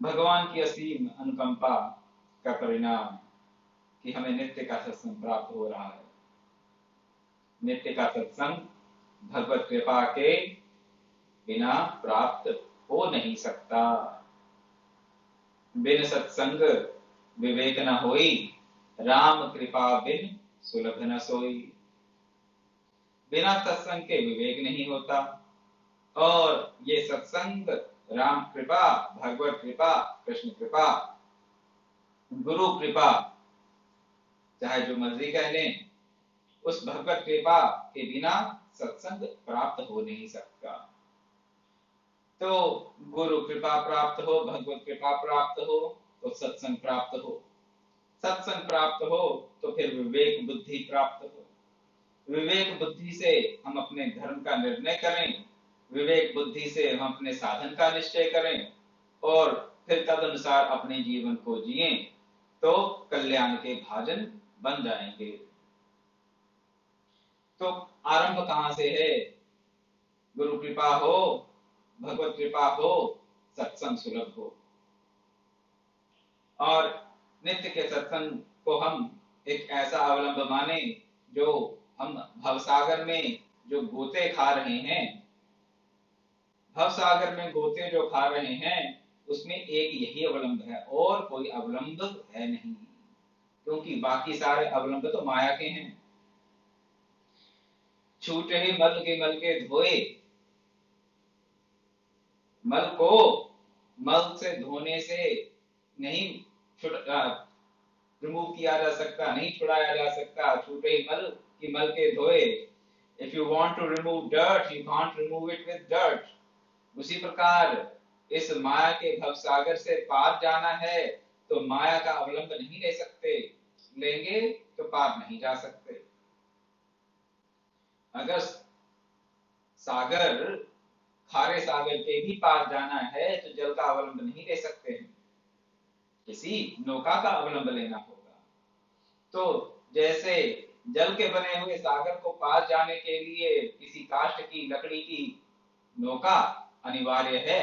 भगवान की असीम अनुकंपा का परिणाम कि हमें नित्य का सत्संग प्राप्त हो रहा है। नित्य का सत्संग भगवत कृपा के बिना प्राप्त हो नहीं सकता। बिन सत्संग विवेक न होई, राम कृपा बिन सुलभ न सोई। बिना सत्संग के विवेक नहीं होता, और ये सत्संग, राम कृपा, भगवत कृपा, कृष्ण कृपा, गुरु कृपा, चाहे जो मर्जी कह लें, उस भगवत कृपा के बिना सत्संग प्राप्त हो नहीं सकता। तो गुरु कृपा प्राप्त हो, भगवत कृपा प्राप्त हो, तो सत्संग प्राप्त हो। सत्संग प्राप्त हो तो फिर विवेक बुद्धि प्राप्त हो। विवेक बुद्धि से हम अपने धर्म का निर्णय करें, विवेक बुद्धि से हम अपने साधन का निश्चय करें, और फिर तदनुसार अपने जीवन को जिए, तो कल्याण के भाजन बन जाएंगे। तो आरंभ कहां से है? गुरु कृपा हो, भगवत कृपा हो, सत्संग सुलभ हो। और नित्य के सत्संग को हम एक ऐसा अवलंब माने जो हम भवसागर में जो गोते खा रहे हैं, भवसागर में गोते जो खा रहे हैं, उसमें एक यही अवलंब है, और कोई अवलंब है नहीं, क्योंकि बाकी सारे अवलंब तो माया के हैं। छूटे ही मल के धोए, मल को मल से धोने से नहीं रिमूव किया जा सकता, नहीं छुड़ाया जा सकता। छूटे ही मल की मल के धोए। If you want to remove dirt, you can't remove it with dirt. उसी प्रकार इस माया के भवसागर से पार जाना है तो माया का अवलंब नहीं ले सकते, लेंगे तो पार नहीं जा सकते। अगर सागर, खारे सागर के भी पार जाना है तो जल का अवलंब नहीं ले सकते हैं, किसी नौका का अवलंब लेना होगा। तो जैसे जल के बने हुए सागर को पार जाने के लिए किसी काष्ठ की लकड़ी की नौका अनिवार्य है,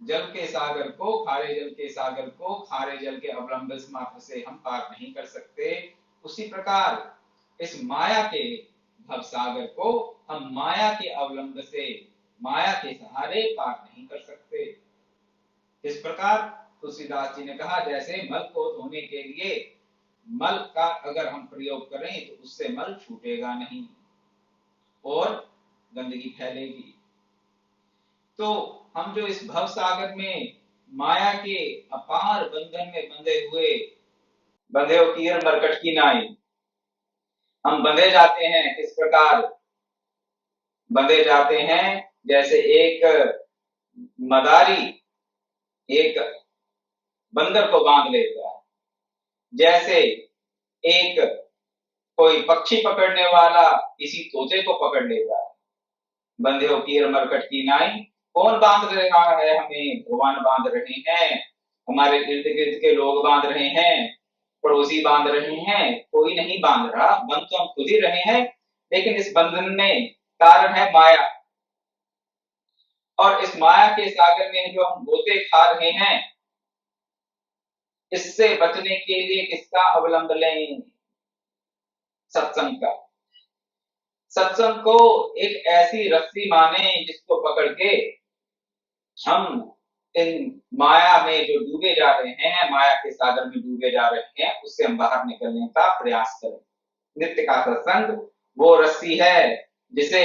जल के सागर को, खारे जल के सागर को खारे जल के अवलंब मात्र से हम पार नहीं कर सकते। उसी प्रकार इस माया के भवसागर को हम माया के अवलंब से, माया के सहारे पार नहीं कर सकते। इस प्रकार तुलसीदास जी ने कहा, जैसे मल को धोने के लिए मल का अगर हम प्रयोग करें तो उससे मल छूटेगा नहीं और गंदगी फैलेगी। तो हम जो इस भव सागर में माया के अपार बंधन में बंधे हो कीर मरकट की नाई, हम बंधे जाते हैं। किस प्रकार बंधे जाते हैं? जैसे एक मदारी एक बंदर को बांध लेता है, जैसे एक कोई पक्षी पकड़ने वाला किसी तोते को पकड़ लेता है। बंधे हो कीर मरकट की नाई, कौन बांध रहा है हमें? भगवान बांध रहे हैं, हमारे इर्द गिर्द के लोग बांध रहे हैं, पड़ोसी बांध रहे हैं, कोई नहीं बांध रहा। बंध तो हम खुद ही रहे हैं, लेकिन इस बंधन में कारण है माया। और इस माया के सागर में जो हम गोते खा रहे हैं, इससे बचने के लिए किसका अवलंब लें? सत्संग का। सत्संग को एक ऐसी रस्सी माने जिसको पकड़ के हम इन माया में जो डूबे जा रहे हैं, माया के सागर में डूबे जा रहे हैं, उससे हम बाहर निकलने का प्रयास करें। नित्य का सत्संग वो रस्सी है जिसे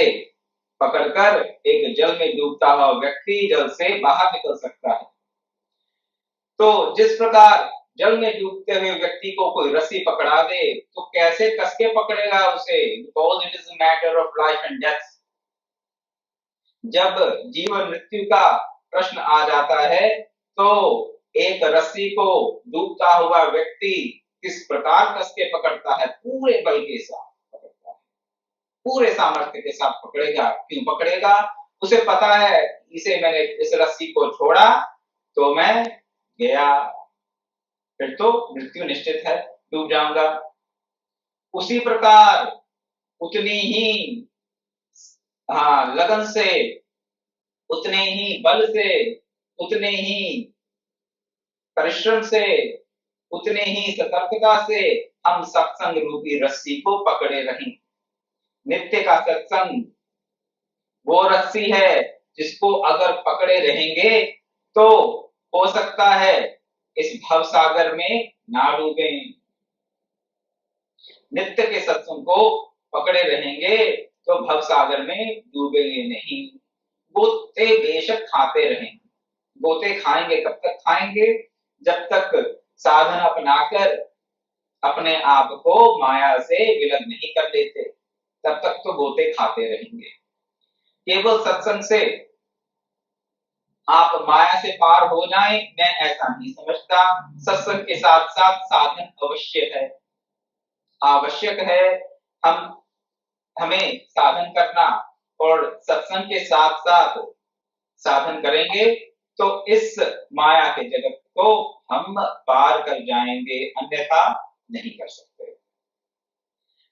पकड़कर एक जल में डूबता हुआ व्यक्ति जल से बाहर निकल सकता है। तो जिस प्रकार जल में डूबते हुए व्यक्ति को कोई रस्सी पकड़ा दे तो कैसे कस के पकड़ेगा उसे? Because it is a matter of life and death. जब जीवन मृत्यु का प्रश्न आ जाता है तो एक रस्सी को डूबता हुआ व्यक्ति किस प्रकार कस के पकड़ता है? पूरे बल के साथ पकड़ता है, पूरे सामर्थ्य के साथ पकड़ेगा। क्यों पकड़ेगा? उसे पता है इसे मैंने इस रस्सी को छोड़ा तो मैं गया, फिर तो मृत्यु निश्चित है, डूब जाऊंगा। उसी प्रकार उतनी ही लगन से, उतने ही बल से उतने ही परिश्रम से, उतने ही सतर्कता से हम सत्संग रूपी रस्सी को पकड़े रहें। नित्य का सत्संग वो रस्सी है जिसको अगर पकड़े रहेंगे तो हो सकता है इस भव सागर में ना डूबे। नित्य के सत्संग को पकड़े रहेंगे तो भव सागर में डूबेंगे नहीं। गोते बेशक खाते रहेंगे, गोते खाएंगे, कब तक खाएंगे? जब तक साधन अपनाकर अपने आप को माया से विलग नहीं कर लेते, तब तक तो गोते खाते रहेंगे। केवल सत्संग से आप माया से पार हो जाएं, मैं ऐसा नहीं समझता। सत्संग के साथ साथ साधन अवश्य है, आवश्यक है। हमें साधन करना, और सत्संग के साथ साथ साधन करेंगे तो इस माया के जगत को हम पार कर जाएंगे, अन्यथा नहीं कर सकते।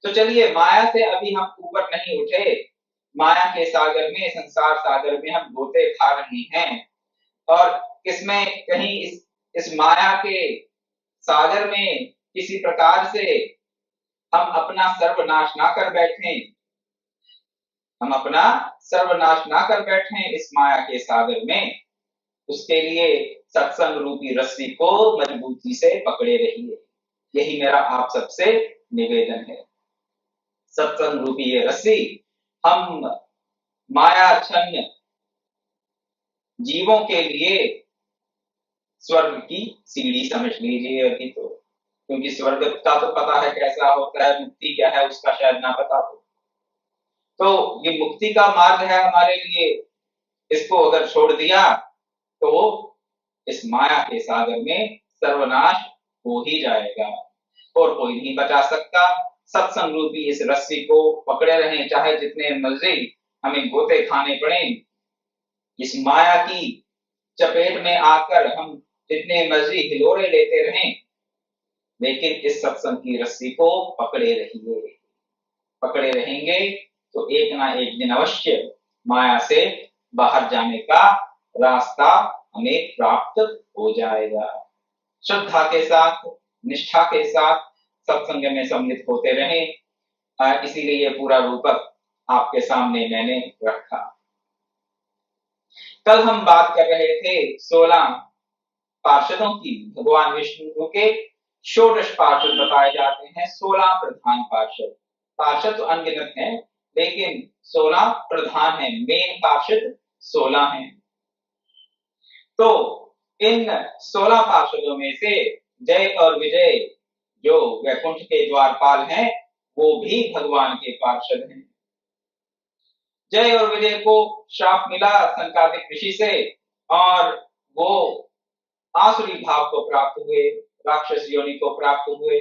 तो चलिए, माया से अभी हम ऊपर नहीं उठे, माया के सागर में, संसार सागर में हम गोते खा रहे हैं, और इसमें कहीं इस माया के सागर में किसी प्रकार से हम अपना सर्वनाश ना कर बैठे, हम अपना सर्वनाश ना कर बैठे इस माया के सागर में। उसके लिए सत्संग रूपी रस्सी को मजबूती से पकड़े रहिए, यही मेरा आप सबसे निवेदन है। सत्संग रूपी ये रस्सी हम मायाच्छन्न जीवों के लिए स्वर्ग की सीढ़ी समझ लीजिए अभी तो, क्योंकि स्वर्ग का तो पता है कैसा होता है, मुक्ति क्या है उसका शायद ना पता हो। तो ये मुक्ति का मार्ग है हमारे लिए, इसको अगर छोड़ दिया तो इस माया के सागर में सर्वनाश हो ही जाएगा, और कोई नहीं बचा सकता। सत्संग रूपी इस रस्सी को पकड़े रहें, चाहे जितने मर्जी हमें गोते खाने पड़े, इस माया की चपेट में आकर हम जितने मर्जी हिलोरे लेते रहें, लेकिन इस सत्संग की रस्सी को पकड़े रहिए। पकड़े रहेंगे तो एक ना एक दिन अवश्य माया से बाहर जाने का रास्ता हमें प्राप्त हो जाएगा। श्रद्धा के साथ, निष्ठा के साथ सत्संग में सम्मिलित होते रहें, इसीलिए पूरा रूपक आपके सामने मैंने रखा। कल हम बात कर रहे थे 16 पार्षदों की। भगवान विष्णु के षोडश पार्षद बताए जाते हैं, 16 प्रधान पार्षद। पार्षद तो अनगिनत हैं, लेकिन 16 प्रधान हैं, मेन पार्षद 16 हैं। तो इन 16 पार्षदों में से जय और विजय जो वैकुंठ के द्वारपाल हैं, वो भी भगवान के पार्षद हैं। जय और विजय को श्राप मिला संकादिक ऋषि से, और वो आसुरी भाव को प्राप्त हुए, राक्षस योनि को प्राप्त हुए,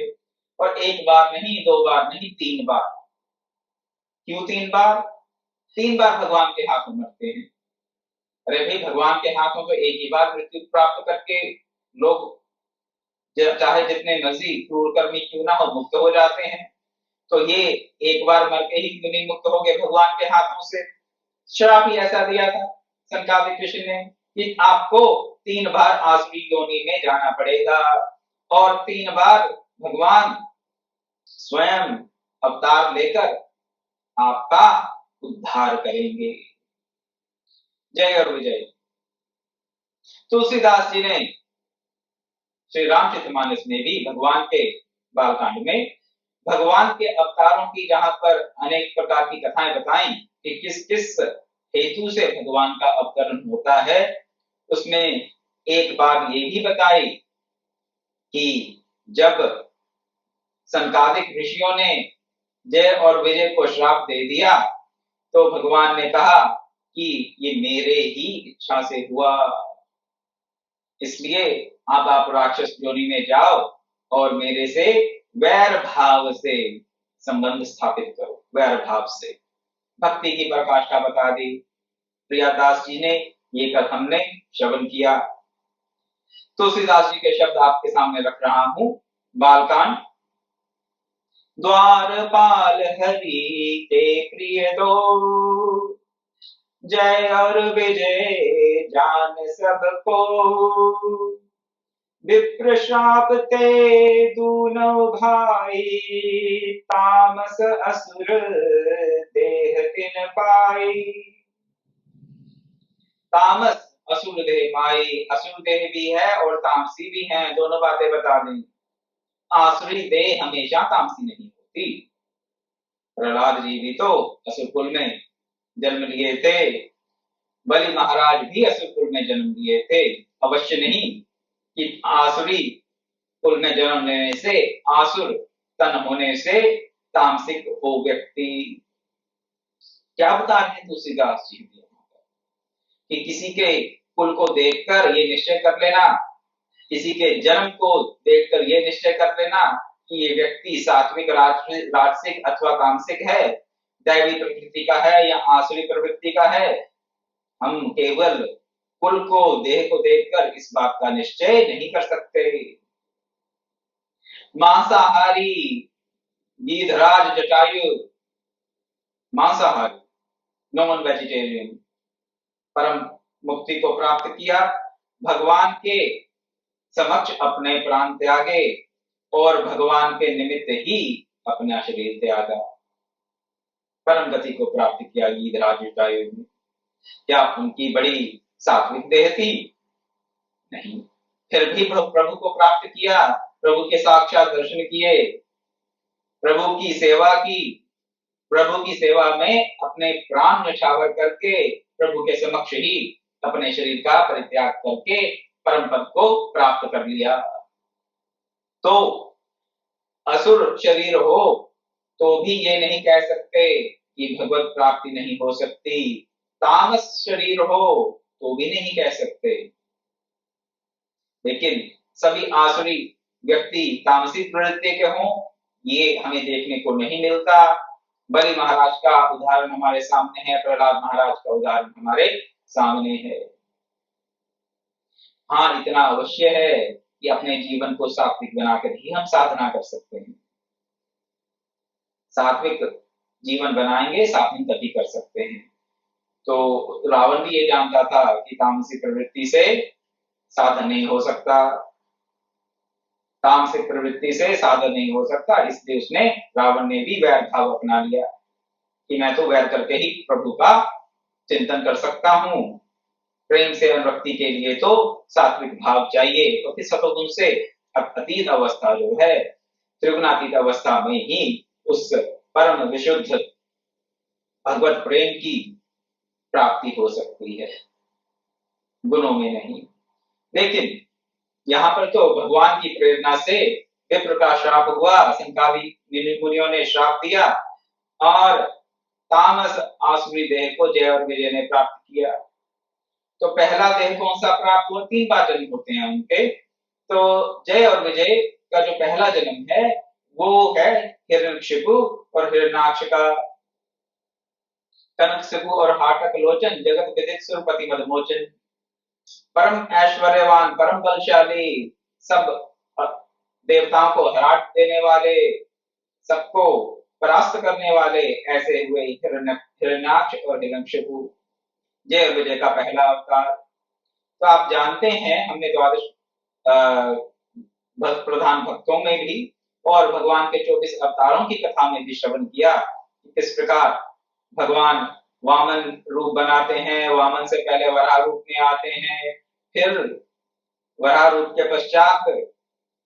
और एक बार नहीं, दो बार नहीं, 3 बार। क्यों 3 बार? 3 बार भगवान के हाथों मरते हैं। अरे भाई, भगवान के हाथों तो एक ही बार मृत्यु प्राप्त करके लोग चाहे जितने मर्जी क्रूर कर्मी क्यों ना हो, मुक्त हो जाते हैं। तो ये एक बार मर के ही क्यों नहीं मुक्त हो गए भगवान के हाथों से? श्राप ही ऐसा दिया था संकादिक ऋषि ने कि आपको 3 बार आसुरी योनि में जाना पड़ेगा, और 3 बार भगवान स्वयं अवतार लेकर आपका उद्धार करेंगे। जय और विजय। तुलसीदास जी ने श्री रामचरितमानस में भी भगवान के बालकांड में भगवान के अवतारों की जहां पर अनेक प्रकार की कथाएं बताई कि किस किस हेतु से भगवान का अवतरण होता है, उसमें एक बात ये भी बताई कि जब संकादिक ऋषियों ने जय और विजय को श्राप दे दिया, तो भगवान ने कहा कि ये मेरे ही इच्छा से हुआ, इसलिए अब आप राक्षस योनि में जाओ और मेरे से वैर भाव से संबंध स्थापित करो। वैर भाव से भक्ति की प्रकाष्ठा बता दी प्रियादास जी ने, ये कल हमने श्रवण किया। तुलसीदास जी के शब्द आपके सामने रख रहा हूं। बालकांड। द्वारपाल हरि के प्रिय दो, जय और विजय जान सबको, विप्र श्राप ते दूनों भाई, तामस असुर देह तिन पाई। तामस असुर देह पाई, असुर देह भी है और तामसी भी है, दोनों बातें बता दें। आसुरी देह हमेशा तामसी नहीं होती। प्रहलाद जी भी तो असुर कुल में जन्म लिए थे, बलि महाराज भी असुर कुल में जन्म लिए थे। अवश्य नहीं कि आसुरी कुल में जन्म लेने से, आसुर तन होने से तामसिक हो व्यक्ति। क्या बता रहे हैं तुलसीदास जी कि किसी के कुल को देखकर ये निश्चय कर लेना, किसी के जन्म को देखकर ये निश्चय कर लेना कि ये व्यक्ति सात्विक, राजसिक अथवा तामसिक है, दैवी प्रवृत्ति का है या आसुरी प्रवृत्ति का है। हम केवल कुल को, देह को देखकर इस बात का निश्चय नहीं कर सकते। मांसाहारी गीधराज जटायु, मांसाहारी, नॉन वेजिटेरियन, परम मुक्ति को प्राप्त किया, भगवान के समक्ष अपने प्राण त्यागे और भगवान के निमित्त ही अपना शरीर त्यागा, परम गति को प्राप्त किया गीधराज जटायु ने। क्या उनकी बड़ी सात्विक देह थी? नहीं, फिर भी प्रभु को प्राप्त किया, प्रभु के साक्षात दर्शन किए, प्रभु की सेवा की, प्रभु की सेवा में अपने प्राण न्यौछावर करके प्रभु के समक्ष ही अपने शरीर का परित्याग करके परम पद को प्राप्त कर लिया। तो असुर शरीर हो तो भी ये नहीं कह सकते कि भगवत प्राप्ति नहीं हो सकती, तामस शरीर हो तो भी नहीं कह सकते। लेकिन सभी आसुरी व्यक्ति तामसिक प्रवृत्ति के हों, ये हमें देखने को नहीं मिलता। बलि महाराज का उदाहरण हमारे सामने है, प्रहलाद महाराज का उदाहरण हमारे सामने है। हाँ, इतना अवश्य है कि अपने जीवन को सात्विक बनाकर ही हम साधना कर सकते हैं। सात्विक जीवन बनाएंगे, साधन तभी कर सकते हैं। तो रावण भी ये जानता था कि तामसिक प्रवृत्ति से साधन नहीं हो सकता, तामसिक प्रवृत्ति से साधन नहीं हो सकता, इसलिए उसने, रावण ने भी वैर भाव अपना लिया कि मैं तो वैर करके ही प्रभु का चिंतन कर सकता हूँ। प्रेम से अनुरक्ति के लिए तो सात्विक भाव चाहिए, तो फिर सतोगुण से अतीत अवस्था जो है, त्रिगुणातीत अवस्था में ही उस परम विशुद्ध भगवत प्रेम की प्राप्ति हो सकती है, गुणों में नहीं। लेकिन यहाँ पर तो भगवान की प्रेरणा से विप्र का श्राप हुआ, संकादी मुनियों ने श्राप दिया और तामस आसुरी देह को जय और विजय ने प्राप्त किया। तो पहला देह कौन सा प्राप्त हुआ? 3 बार जन्म होते हैं उनके। तो जय और विजय का जो पहला जन्म है वो है हिरण्यकशिपु और हिरण्याक्ष का। कनकशिपु और हाटक लोचन, जगत विदित सुरपति मदमोचन, परम ऐश्वर्यवान, परम बलशाली, सब देवताओं को हरा देने वाले, सबको परास्त करने वाले, ऐसे हुए हिरण्याक्ष और हिरण्यकशिपु, जय और विजय का पहला अवतार। तो आप जानते हैं, हमने द्वादश प्रधान भक्तों में भी और भगवान के 24 अवतारों की कथा में भी श्रवण किया किस प्रकार भगवान वामन रूप बनाते हैं, वामन से पहले वराह रूप में आते हैं, फिर वराह रूप के पश्चात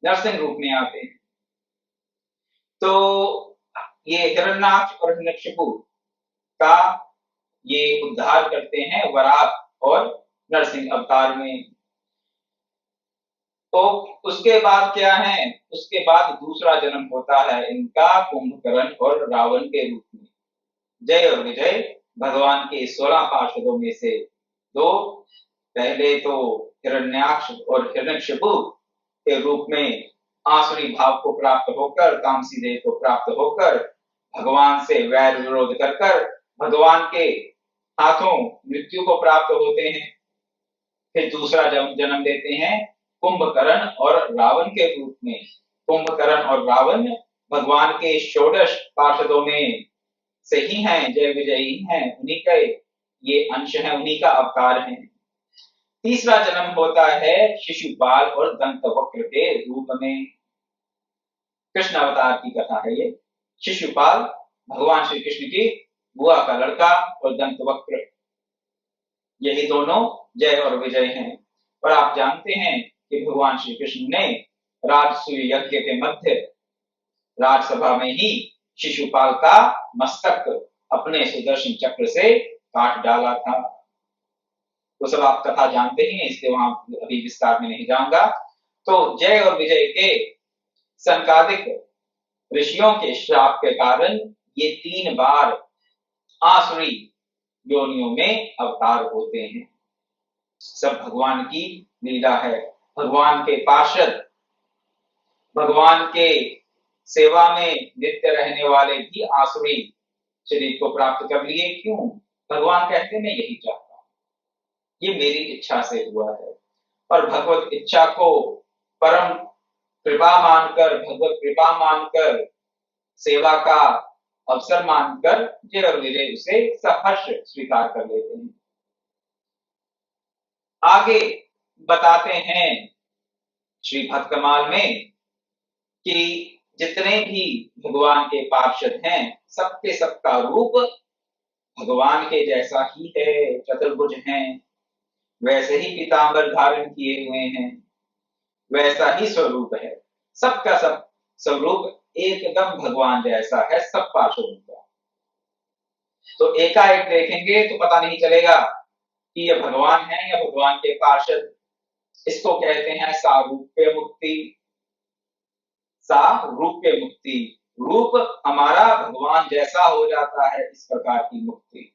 नरसिंह रूप में आते हैं। तो ये हिरण्याक्ष और हिरण्यकशिपु का ये उद्धार करते हैं वराह और नरसिंह अवतार में। तो उसके बाद क्या है? उसके बाद दूसरा जन्म होता है इनका कुंभकर्ण और रावण के रूप में। जय और विजय भगवान के 16 पार्षदों में से 2, पहले तो हिरण्याक्ष और हिरण्यकशिपु के रूप में आसुरी भाव को प्राप्त होकर, तामसी देह को प्राप्त होकर भगवान से वैर विरोध कर भगवान के हाथों मृत्यु को प्राप्त होते हैं। फिर दूसरा जन्म देते हैं कुंभकर्ण और रावण के रूप में। कुंभकर्ण और रावण भगवान के 16 पार्षदों में से ही हैं, जय विजयी हैं, उन्हीं के ये अंश है, उन्हीं का अवतार है। तीसरा जन्म होता है शिशुपाल और दंतवक्र के रूप में। कृष्ण अवतार की कथा है ये। शिशुपाल भगवान श्री कृष्ण की बुआ का लड़का और दंतवक्र, यही दोनों जय और विजय हैं। और आप जानते हैं कि भगवान श्री कृष्ण ने राजसूय यज्ञ के मध्य राजसभा में ही शिशुपाल का मस्तक अपने सुदर्शन चक्र से काट डाला था। तो सब आप कथा जानते ही हैं, इसलिए वहां अभी विस्तार में नहीं जाऊंगा। तो जय और विजय के संकादिक ऋषियों के श्राप के कारण ये 3 बार आसुरी योनियों में अवतार होते हैं। सब भगवान की लीला है। भगवान के पार्षद, भगवान के सेवा में नित्य रहने वाले भी आसुरी शरीर को प्राप्त कर लिए। क्यों? भगवान कहते मैं यही चाहता हूं, ये मेरी इच्छा से हुआ है। और भगवत इच्छा को परम कृपा मानकर, भगवत कृपा मानकर, सेवा का अवसर मानकर जय और विजय उसे सहर्ष स्वीकार कर लेते हैं। आगे बताते हैं श्री भक्तमाल में कि जितने भी भगवान के पार्षद हैं, सबके सबका रूप भगवान के जैसा ही है, चतुर्भुज हैं, वैसे ही पीतांबर धारण किए हुए हैं, वैसा ही स्वरूप है। सबका सब स्वरूप एकदम भगवान जैसा है सब पार्षदों का। तो एकाएक देखेंगे तो पता नहीं चलेगा कि ये भगवान है या भगवान के पार्षद। इसको कहते हैं सारूप्य मुक्ति। सारूप्य मुक्ति, रूप हमारा भगवान जैसा हो जाता है, इस प्रकार की मुक्ति।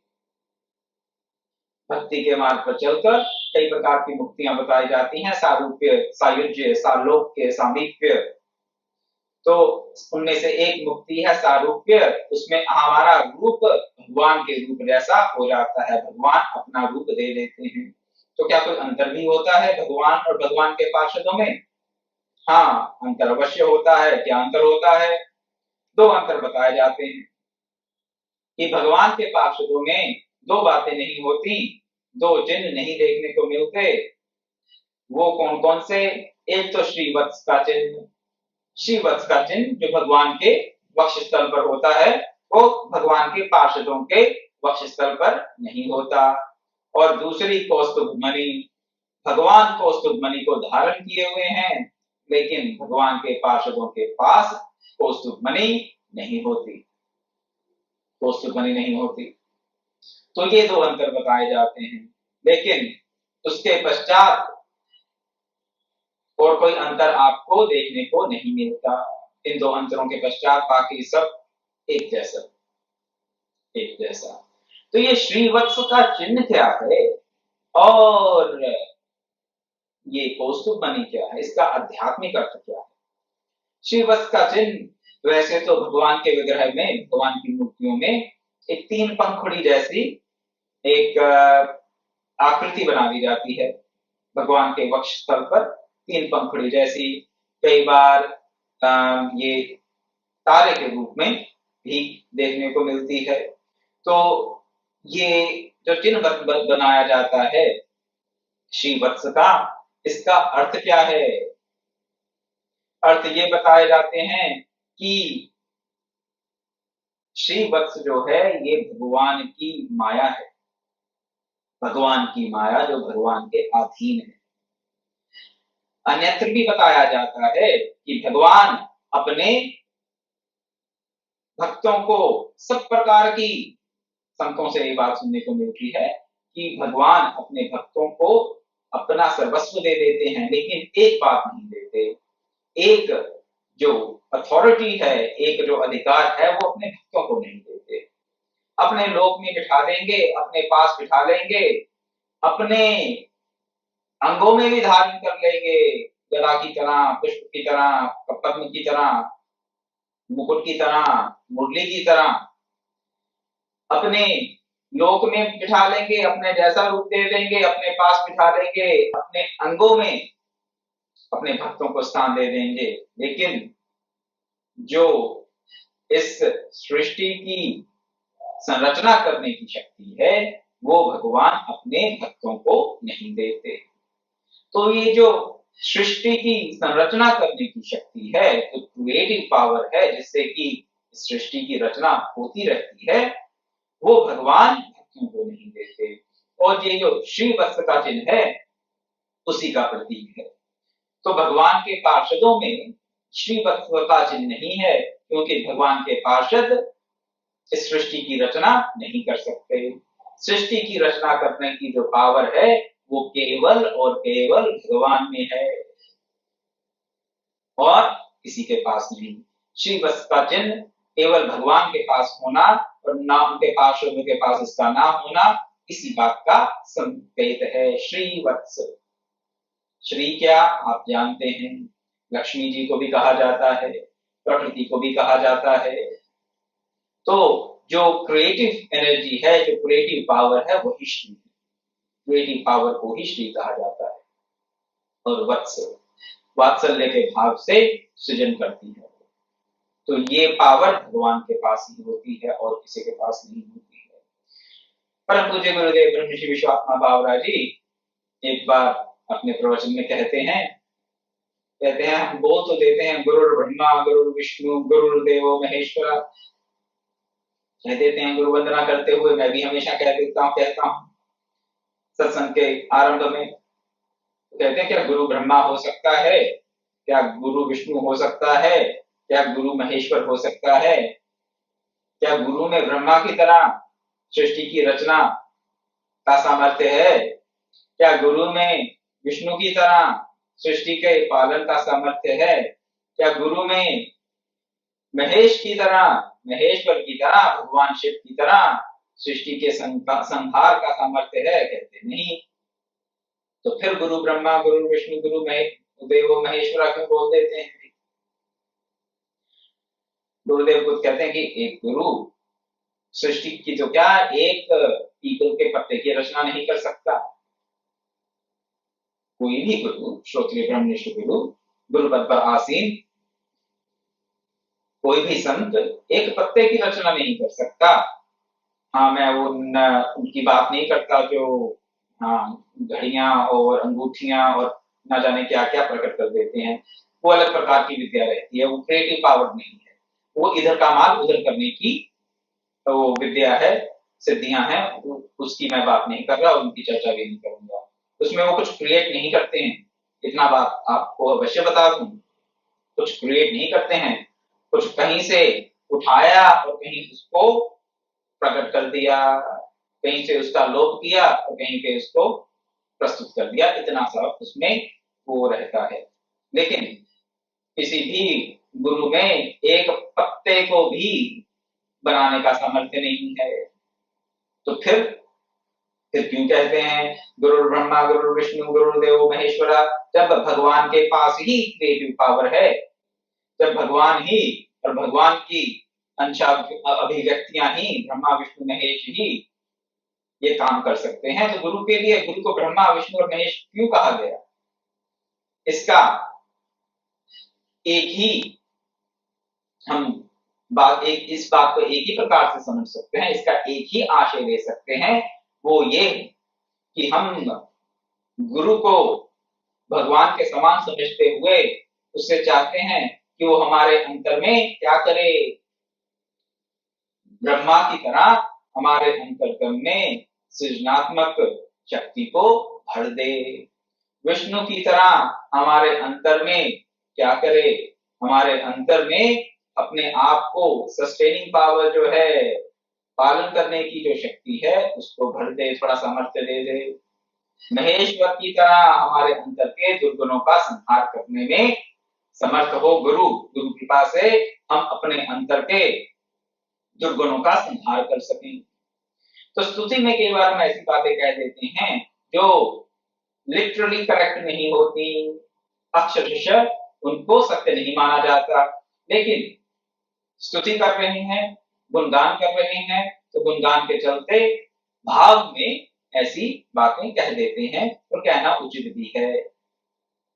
भक्ति के मार्ग पर चलकर कई प्रकार की मुक्तियां बताई जाती हैं, सारूप्य, सायुज्य, सालोक्य, सामीप्य। तो उनमें से एक मुक्ति है सारूप्य, उसमें हमारा रूप भगवान के रूप जैसा हो जाता है, भगवान अपना रूप दे देते हैं। तो क्या कोई अंतर भी होता है भगवान और भगवान के पार्षदों में? हाँ, अंतर अवश्य होता है। क्या अंतर होता है? 2 अंतर बताए जाते हैं कि भगवान के पार्षदों में 2 बातें नहीं होती, 2 चिन्ह नहीं देखने को मिलते। वो कौन कौन से? एक तो श्रीवत्स का चिन्ह। श्रीवत्स का चिन्ह जो भगवान के वक्षस्थल पर होता है, वो भगवान के पार्षदों के वक्षस्थल पर नहीं होता। और दूसरी कौस्तुभ मणि, भगवान कौस्तुभ मणि को धारण किए हुए हैं, लेकिन भगवान के पार्षदों के पास कौस्तुभ मणि नहीं होती, कौस्तुभ मणि नहीं होती। तो ये 2 अंतर बताए जाते हैं, लेकिन उसके पश्चात और कोई अंतर आपको देखने को नहीं मिलता। इन 2 अंतरों के पश्चात बाकी सब एक जैसा, एक जैसा। तो ये श्रीवत्स का चिन्ह क्या है और ये कौस्तुभ मणि क्या है, इसका आध्यात्मिक अर्थ क्या है? श्रीवत्स का चिन्ह वैसे तो भगवान के विग्रह में, भगवान की मूर्तियों में एक 3 पंखुड़ी जैसी एक आकृति बना दी जाती है। भगवान के वक्षस्थल पर 3 पंखुड़ी जैसी, कई बार ये तारे के रूप में भी देखने को मिलती है। तो ये जो चिन्ह बनाया जाता है श्रीवत्स का, इसका अर्थ क्या है? अर्थ ये बताए जाते हैं कि श्रीवत्स जो है ये भगवान की माया है, भगवान की माया जो भगवान के अधीन है। अन्यत्र भी बताया जाता है कि भगवान अपने भक्तों को सब प्रकार की, संतों से ये बात सुनने को मिलती है कि भगवान अपने भक्तों को अपना सर्वस्व दे देते हैं, लेकिन एक बात नहीं देते, एक जो अथॉरिटी है, एक जो अधिकार है, वो अपने भक्तों को नहीं देते। अपने लोक में बिठा देंगे, अपने पास बिठा लेंगे, अपने अंगों में भी धारण कर लेंगे, गदा की तरह, पुष्प की तरह, पद्म की तरह, मुकुट की तरह, मुरली की तरह, अपने लोक में बिठा लेंगे, अपने जैसा रूप दे देंगे, अपने पास बिठा लेंगे, अपने अंगों में अपने भक्तों को स्थान दे देंगे। लेकिन जो इस सृष्टि की संरचना करने की शक्ति है, वो भगवान अपने भक्तों को नहीं देते। तो ये जो सृष्टि की संरचना करने की शक्ति है, जो क्रिएटिव पावर है जिससे कि सृष्टि की रचना होती रहती है, वो भगवान भक्तों को नहीं देते। और ये जो श्री वत्स का चिन्ह है उसी का प्रतीक है। तो भगवान के पार्षदों में श्री वत्स का चिन्ह नहीं है, क्योंकि भगवान के पार्षद इस सृष्टि की रचना नहीं कर सकते। सृष्टि की रचना करने की जो पावर है वो केवल और केवल भगवान में है और किसी के पास नहीं। श्री वत्स का चिन्ह केवल भगवान के पास होना और ना उनके पार्षदों के पास इसका ना होना, इसी बात का संकेत है श्री वत्स। श्री क्या आप जानते हैं, लक्ष्मी जी को भी कहा जाता है, प्रकृति को भी कहा जाता है। तो जो क्रिएटिव एनर्जी है, जो क्रिएटिव पावर है, वही श्री है। क्रिएटिव पावर को ही श्री कहा जाता है। और वत्स वात्सल्य के भाव से सृजन करती है। तो ये पावर भगवान के पास ही होती है और किसी के पास नहीं होती है। परम पूज्य गुरुदेव ब्रह्मश्री विश्वात्मा बावरा जी एक बार अपने प्रवचन में कहते हैं हम बोल तो देते हैं गुरुर ब्रह्मा गुरुर विष्णु गुरुर्देवो महेश्वरा, कह देते हैं गुरु वंदना करते हुए। मैं भी हमेशा कहता हूँ सत्संग के आरंभ में, कहते हैं क्या गुरु ब्रह्मा हो सकता है, क्या गुरु विष्णु हो सकता है, क्या गुरु महेश्वर हो सकता है, क्या गुरु में ब्रह्मा की तरह सृष्टि की रचना का सामर्थ्य है, क्या गुरु में विष्णु की तरह सृष्टि के पालन का सामर्थ्य है, क्या गुरु में महेश की तरह महेश्वर की तरह भगवान शिव की तरह सृष्टि के संहार का सामर्थ्य है? कहते नहीं। तो फिर गुरु ब्रह्मा गुरु विष्णु गुरु देवो महेश्वरा क्यों बोल देते हैं? गुरुदेव खुद कहते हैं कि एक गुरु सृष्टि की जो क्या एक पीपल के पत्ते की रचना नहीं कर सकता। कोई भी गुरु, श्रोत्रिय ब्रह्मनिष्ठ गुरु, गुरु पद पर आसीन कोई भी संत एक पत्ते की रचना नहीं कर सकता। हाँ, मैं उनकी बात नहीं करता जो हाँ घड़ियां और अंगूठियां और ना जाने क्या क्या प्रकट कर देते हैं। वो अलग प्रकार की विद्या रहती है, वो क्रिएटिव पावर नहीं है। वो इधर का माल उधर करने की तो विद्या है, सिद्धियां हैं, उसकी मैं बात नहीं कर रहा, उनकी चर्चा भी नहीं करूंगा। उसमें वो कुछ क्रिएट नहीं करते हैं, इतना बात आपको अवश्य बता दूं। कुछ क्रिएट नहीं करते हैं, कुछ कहीं से उठाया और कहीं उसको प्रकट कर दिया, कहीं से उसका लोप किया और कहीं पे उसको प्रस्तुत कर दिया, इतना सा उसमें वो रहता है। लेकिन किसी भी गुरु में एक पत्ते को भी बनाने का सामर्थ्य नहीं है। तो फिर क्यों कहते हैं गुरु ब्रह्मा गुरु विष्णु गुरुदेव महेश्वरा, जब भगवान के पास ही क्रिएटिव पावर है, जब भगवान ही और भगवान की अंश अभिव्यक्तियां ही ब्रह्मा विष्णु महेश ही ये काम कर सकते हैं, तो गुरु के लिए गुरु को ब्रह्मा विष्णु और महेश क्यों कहा गया? इसका एक ही हम इस बात को एक ही प्रकार से समझ सकते हैं, इसका एक ही आशय ले सकते हैं, वो ये कि हम गुरु को भगवान के समान समझते हुए उससे चाहते हैं कि वो हमारे अंतर में क्या करे, ब्रह्मा की तरह हमारे अंतर्गम में सृजनात्मक शक्ति को भर दे, विष्णु की तरह हमारे अंतर में क्या करे, हमारे अंतर में अपने आप को सस्टेनिंग पावर जो है, पालन करने की जो शक्ति है उसको भर दे, थोड़ा सामर्थ्य दे दे। महेश्वर की तरह हमारे अंतर के दुर्गुणों का संहार करने में समर्थ हो गुरु कृपा से हम अपने अंतर के दुर्गुणों का संहार कर सकें। तो स्तुति में कई बार हम ऐसी बातें कह देते हैं जो लिटरली करेक्ट नहीं होती, अक्षरशः उनको सत्य नहीं माना जाता, लेकिन स्तुति कर रहे हैं, गुणगान कर रहे हैं, तो गुणगान के चलते भाव में ऐसी बातें कह देते हैं और कहना उचित भी है,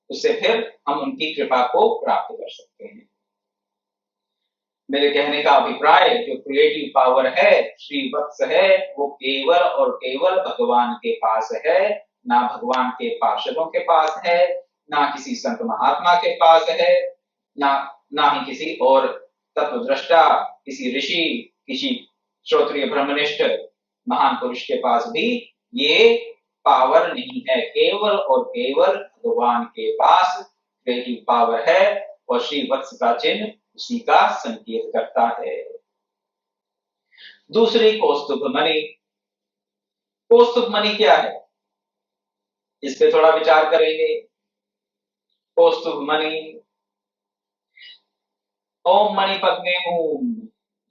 उससे फिर हम उनकी कृपा को प्राप्त कर सकते हैं। मेरे कहने का अभिप्राय जो क्रिएटिव पावर है, श्री वत्स है, वो केवल और केवल भगवान के पास है, ना भगवान के पार्षदों के पास है, ना किसी संत महात्मा के पास है, ना ना ही किसी और तत्वदृष्टा, किसी ऋषि, किसी श्रोत्रिय ब्रह्मनिष्ठ महान पुरुष के पास भी ये पावर नहीं है। केवल और केवल भगवान के पास क्रिएटिव पावर है, और श्री वत्स का चिन्ह उसी का संकेत करता है। दूसरी कौस्तुभ मणि। कौस्तुभ मणि क्या है, इस पे थोड़ा विचार करेंगे। कौस्तुभ मणि, ओम मणि पद्मे हूम,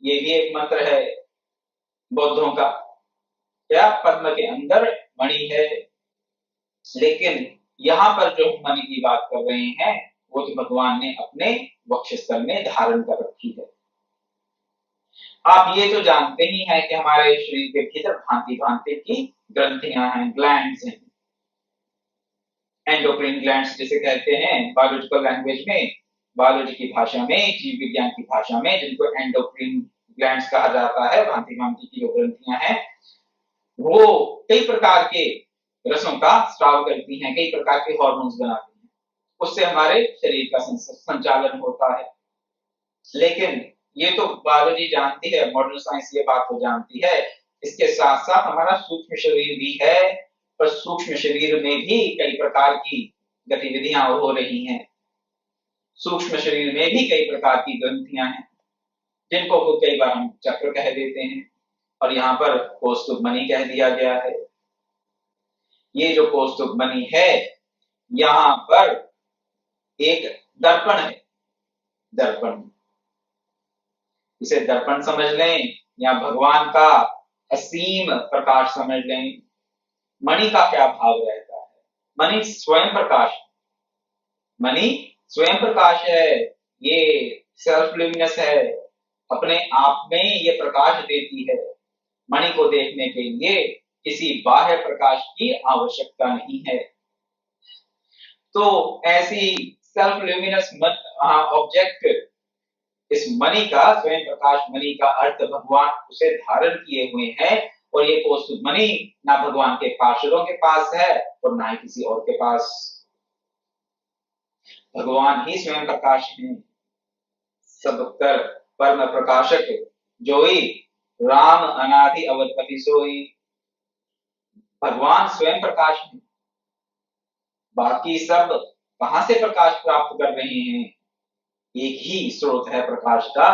ये भी एक मंत्र है बौद्धों का। क्या पद्म के अंदर मणि है, लेकिन यहां पर जो हम मणि की बात कर रहे हैं वो तो भगवान ने अपने वक्षस्थल में धारण कर रखी है। आप ये तो जानते ही हैं कि हमारे शरीर के भीतर भांति भांति की ग्रंथियां हैं, ग्लैंड्स हैं, एंडोक्राइन ग्लैंड्स जिसे कहते हैं बायोलॉजिकल लैंग्वेज में, बायोलॉजी की भाषा में, जीव विज्ञान की भाषा में, जिनको एंडोक्राइन ग्लैंड्स कहा जाता है। भांति भांति की जो ग्रंथियां हैं वो कई प्रकार के रसों का स्राव करती हैं, कई प्रकार के हार्मोन्स बनाती हैं, उससे हमारे शरीर का संचालन होता है। लेकिन ये तो बायोलॉजी जानती है, मॉडर्न साइंस ये बात तो जानती है। इसके साथ साथ हमारा सूक्ष्म शरीर भी है, और सूक्ष्म शरीर में भी कई प्रकार की गतिविधियां हो रही हैं। सूक्ष्म शरीर में भी कई प्रकार की ग्रंथियां हैं, जिनको कई बार हम चक्र कह देते हैं, और यहाँ पर कौस्तुभ मणि कह दिया गया है। ये जो कौस्तुभ मणि है, यहाँ पर एक दर्पण है, दर्पण, इसे दर्पण समझ लें या भगवान का असीम प्रकाश समझ लें। मणि का क्या भाव रहता है, मणि स्वयं प्रकाश, मणि स्वयं प्रकाश है, ये सेल्फ ल्यूमिनस है, अपने आप में ये प्रकाश देती है। मणि को देखने के लिए किसी बाह्य प्रकाश की आवश्यकता नहीं है। तो ऐसी सेल्फ ल्यूमिनस ऑब्जेक्ट, इस मणि का, स्वयं प्रकाश मणि का अर्थ भगवान उसे धारण किए हुए हैं, और ये कौस्तुभ मणि ना भगवान के पार्षदों के पास है और ना ही किसी और के पास। भगवान ही स्वयं प्रकाश है, सबकर परम प्रकाशक जोई, राम अनादि अवधपति सोई। भगवान स्वयं प्रकाश है, बाकी सब कहां से प्रकाश प्राप्त कर रहे हैं, एक ही स्रोत है प्रकाश का,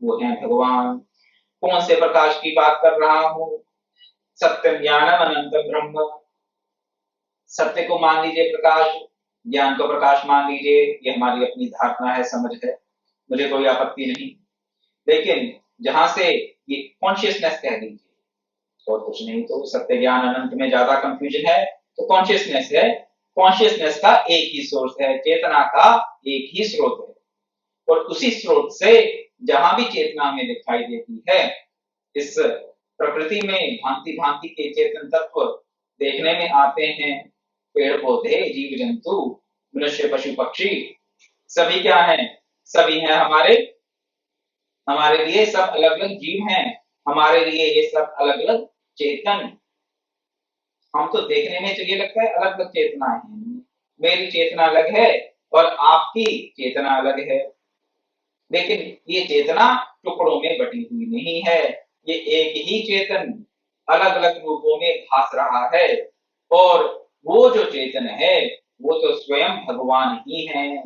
वो है भगवान। कौन से प्रकाश की बात कर रहा हूं, सत्यम ज्ञानम अनंतम ब्रह्म। सत्य को मान लीजिए प्रकाश, ज्ञान को प्रकाश मान लीजिए, ये हमारी अपनी धारणा है, समझ है, मुझे कोई आपत्ति नहीं। लेकिन जहां से ये कॉन्शियसनेस कह दीजिए और कुछ नहीं, तो सत्य ज्ञान अनंत में ज्यादा कंफ्यूजन है। तो कॉन्शियसनेस है, कॉन्शियसनेस का एक ही सोर्स है, चेतना का एक ही स्रोत है, और उसी स्रोत से जहां भी चेतना में दिखाई देती है, इस प्रकृति में भांति भांति के चेतन तत्व देखने में आते हैं। पेड़ पौधे, जीव जंतु, मनुष्य, पशु पक्षी, सभी क्या है, सभी हैं हमारे, हमारे लिए सब अलग अलग जीव हैं, हमारे लिए ये सब अलग अलग चेतन। हम तो देखने में चाहिए लगता है अलग अलग चेतना है, मेरी चेतना अलग है और आपकी चेतना अलग है, लेकिन ये चेतना टुकड़ों में बटी हुई नहीं है, ये एक ही चेतन अलग अलग रूपों में भास रहा है, और वो जो चेतन है वो तो स्वयं भगवान ही है।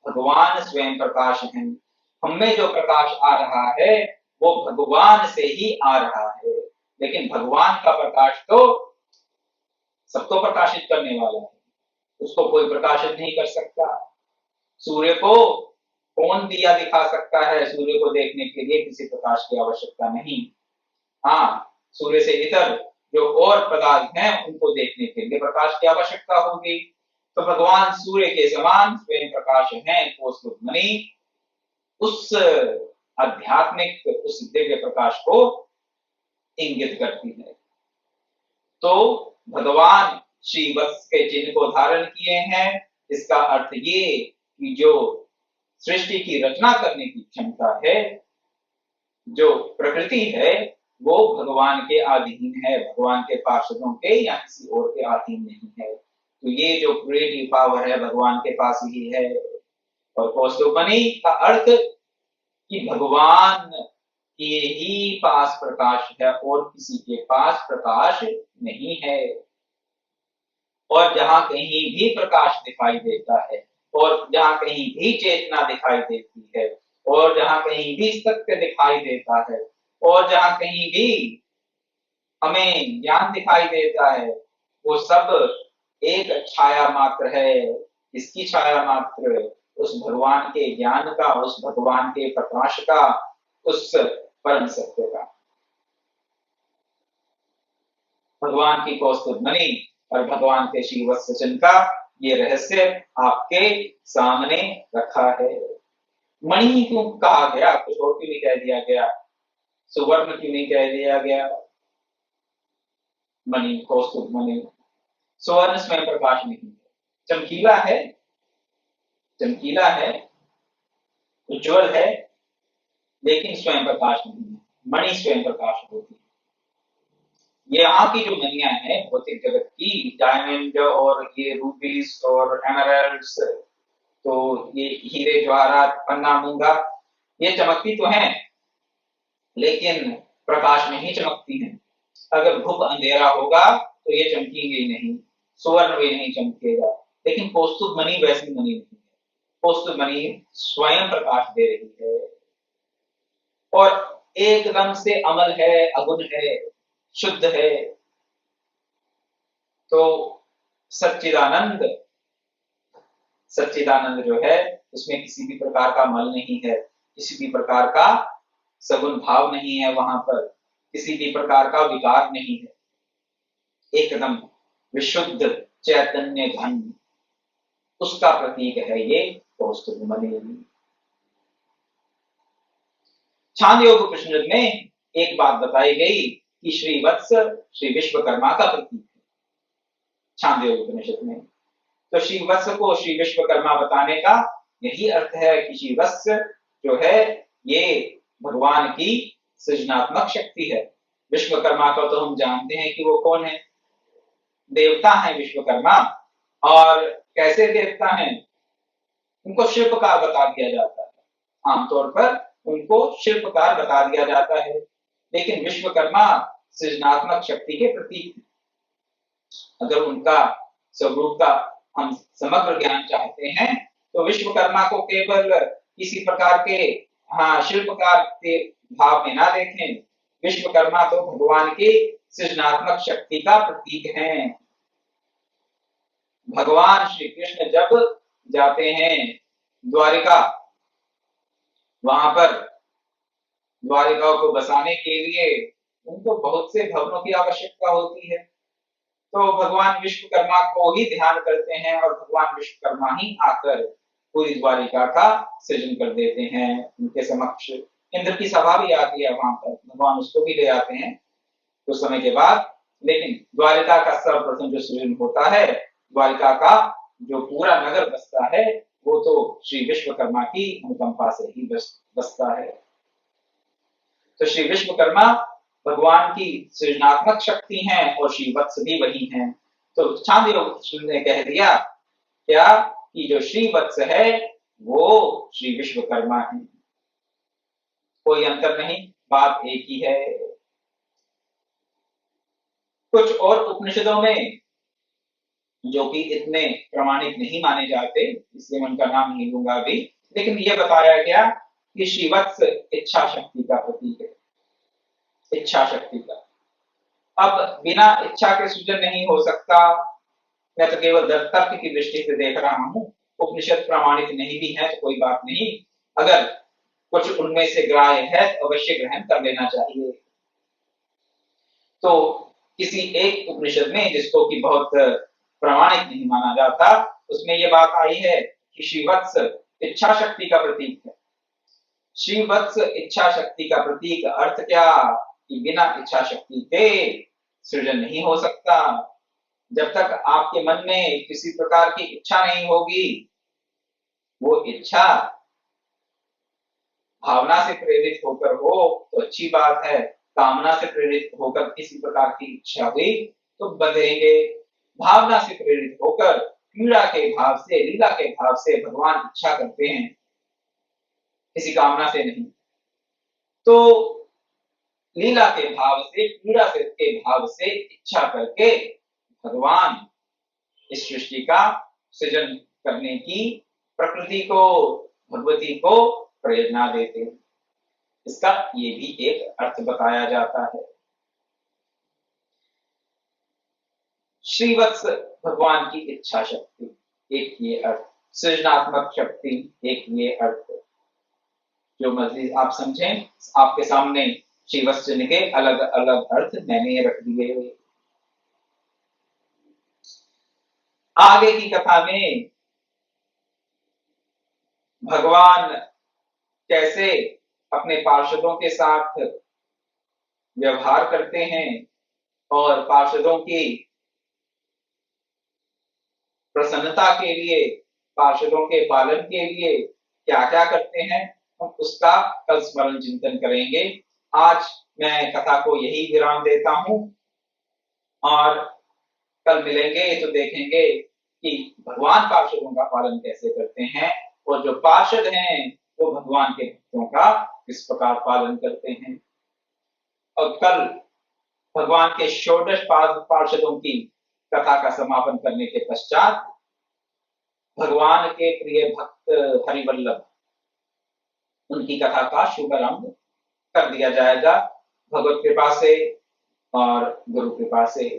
भगवान स्वयं प्रकाश है, हमें जो प्रकाश आ रहा है वो भगवान से ही आ रहा है, लेकिन भगवान का प्रकाश तो सबको प्रकाशित करने वाला है, उसको कोई प्रकाशित नहीं कर सकता। सूर्य को कौन दिया दिखा सकता है, सूर्य को देखने के लिए किसी प्रकाश की आवश्यकता नहीं। हाँ, सूर्य से इतर जो और पदार्थ हैं उनको देखने के लिए प्रकाश की आवश्यकता होगी। तो भगवान सूर्य के समान स्वयं प्रकाश हैं, कौस्तुभ मणि उस आध्यात्मिक, उस दिव्य प्रकाश को इंगित करती है। तो भगवान श्री वत्स के चिन्ह को धारण किए हैं, इसका अर्थ ये कि जो सृष्टि की रचना करने की क्षमता है जो प्रकृति है वो भगवान के अधीन है, भगवान के पार्षदों के या किसी और के अधीन नहीं है। तो ये जो क्रिएटिव पावर है भगवान के पास ही है। और कौस्तुभमणि का अर्थ कि भगवान के ही पास प्रकाश है और किसी के पास प्रकाश नहीं है। और जहां कहीं भी प्रकाश दिखाई देता है और जहां कहीं भी चेतना दिखाई देती है और जहां कहीं भी सत्य दिखाई देता है और जहां कहीं भी हमें ज्ञान दिखाई देता है, वो सब एक छाया मात्र है। इसकी छाया मात्र उस भगवान के ज्ञान का, उस भगवान के प्रकाश का, उस परम सत्य का। भगवान की कौस्तुभमणि और भगवान के श्री वत्सचन का ये रहस्य आपके सामने रखा है। मणि क्यों कहा गया, कुछ और क्यों नहीं कह दिया गया? सुवर्ण क्यों नहीं कह दिया गया? मणि, कौस्तुभमणि। स्वर्ण स्वयं प्रकाश नहीं है, चमकीला है, चमकीला है, उज्जवल है, लेकिन स्वयं प्रकाश नहीं है। मणि स्वयं प्रकाश होती है। यहाँ की जो मणियां हैं भौतिक जगत की, डायमंड और ये रूबीज और एमरल्ड्स, तो ये हीरे जवाहरात पन्ना मूंगा, ये चमकती तो हैं लेकिन प्रकाश में ही चमकती हैं। अगर धूप अंधेरा होगा तो ये चमकेंगे नहीं, सुवर्ण भी नहीं चमकेगा। लेकिन कौस्तुभमणि वैसी मणि नहीं है। कौस्तुभमणि स्वयं प्रकाश दे रही है और एकदम से अमल है, अगुण है, शुद्ध है। तो सच्चिदानंद, सच्चिदानंद जो है उसमें किसी भी प्रकार का मल नहीं है, किसी भी प्रकार का सगुण भाव नहीं है, वहां पर किसी भी प्रकार का विकार नहीं है, एकदम विशुद्ध चैतन्य घन, उसका प्रतीक है ये कौस्तुभमणि। छांद योग उपनिषद में एक बात बताई गई कि श्रीवत्स श्री विश्वकर्मा का प्रतीक है। छांद योग उपनिषद में तो श्रीवत्स को श्री विश्वकर्मा बताने का यही अर्थ है कि श्रीवत्स जो है ये भगवान की सृजनात्मक शक्ति है। विश्वकर्मा को तो हम जानते हैं कि वो कौन है, देवता है विश्वकर्मा। और कैसे देवता हैं? उनको शिल्पकार बता दिया जाता है, आमतौर पर उनको शिल्पकार बता दिया जाता है, लेकिन विश्वकर्मा सृजनात्मक शक्ति के प्रतीक हैं। अगर उनका स्वरूप का हम समग्र ज्ञान चाहते हैं तो विश्वकर्मा को केवल किसी प्रकार के शिल्पकार के भाव में ना देखें। विश्वकर्मा तो भगवान की सृजनात्मक शक्ति का प्रतीक हैं। भगवान श्री कृष्ण जब जाते हैं द्वारिका, वहां पर द्वारिका को बसाने के लिए उनको बहुत से भवनों की आवश्यकता होती है। तो भगवान विश्वकर्मा को ही ध्यान करते हैं और भगवान विश्वकर्मा ही आकर पूरी द्वारिका का सृजन कर देते हैं। उनके समक्ष इंद्र की सभा भी आती है, वहां पर भगवान उसको भी ले आते हैं कुछ समय के बाद। लेकिन द्वारिका का सर्वप्रथम जो सृजन होता है, द्वारिका का जो पूरा नगर बसता है, वो तो श्री विश्वकर्मा की अनुकंपा से ही बसता है। तो श्री विश्वकर्मा भगवान की सृजनात्मक शक्ति हैं और श्री वत्स भी वही हैं। तो छांद योग ने कह दिया क्या कि जो श्री वत्स है वो श्री विश्वकर्मा है, कोई अंतर नहीं, बात एक ही है। कुछ और उपनिषदों में जो कि इतने प्रमाणिक नहीं माने जाते, इसलिए मैं उनका नाम नहीं लूंगा अभी, लेकिन यह बताया गया कि श्री वत्स इच्छा शक्ति का प्रतीक है, इच्छा शक्ति का। अब बिना इच्छा के सृजन नहीं हो सकता। मैं तो केवल तर्क की दृष्टि से देख रहा हूं, उपनिषद प्रमाणित नहीं भी है तो कोई बात नहीं, अगर कुछ उनमें से ग्राह्य है तो अवश्य ग्रहण कर लेना चाहिए। तो किसी एक उपनिषद में जिसको कि बहुत प्रमाणित नहीं माना जाता, उसमें यह बात आई है कि श्रीवत्स इच्छा शक्ति का प्रतीक है। श्रीवत्स इच्छा शक्ति का प्रतीक अर्थ क्या कि बिना इच्छा शक्ति के सृजन नहीं हो सकता। जब तक आपके मन में किसी प्रकार की इच्छा नहीं होगी, वो इच्छा भावना से प्रेरित होकर हो तो अच्छी बात है, कामना से प्रेरित होकर किसी प्रकार की इच्छा हुई तो बंधेंगे। भावना से प्रेरित होकर पीड़ा के भाव से, लीला के भाव से भगवान इच्छा करते हैं, किसी कामना से नहीं। तो लीला के भाव से, पीड़ा से के भाव से इच्छा करके भगवान इस सृष्टि का सृजन करने की प्रकृति को, भगवती को प्रेरणा देते हैं। इसका ये भी एक अर्थ बताया जाता है। श्रीवत्स भगवान की इच्छा शक्ति, एक ये अर्थ। सृजनात्मक शक्ति, एक ये अर्थ। जो मर्जी आप समझें, आपके सामने श्रीवत्स के अलग अलग अर्थ मैंने रख दिए हुए। आगे की कथा में भगवान कैसे अपने पार्षदों के साथ व्यवहार करते हैं और पार्षदों की प्रसन्नता के लिए, पार्षदों के पालन के लिए क्या क्या करते हैं, हम उसका कल स्मरण चिंतन करेंगे। आज मैं कथा को यही विराम देता हूं और कल मिलेंगे तो देखेंगे कि भगवान पार्षदों का पालन कैसे करते हैं और जो पार्षद हैं वो भगवान के भक्तों का किस प्रकार पालन करते हैं। और कल भगवान के षोडश पार्षदों की कथा का समापन करने के पश्चात भगवान के प्रिय भक्त हरिवल्लभ, उनकी कथा का शुभारंभ कर दिया जाएगा भगवत कृपा से और गुरु कृपा से।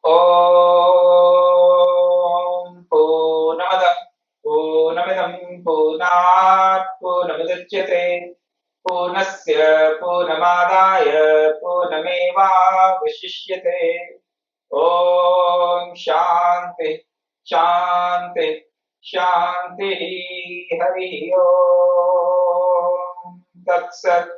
ओम पूर्णमदः पूर्णमिदं पूर्णात् पूर्णमुदच्यते पूर्णस्य पूर्णमादाय पूर्णमेवावशिष्यते। ओम शांति शांति शांति। हरि ओम तत्सत्।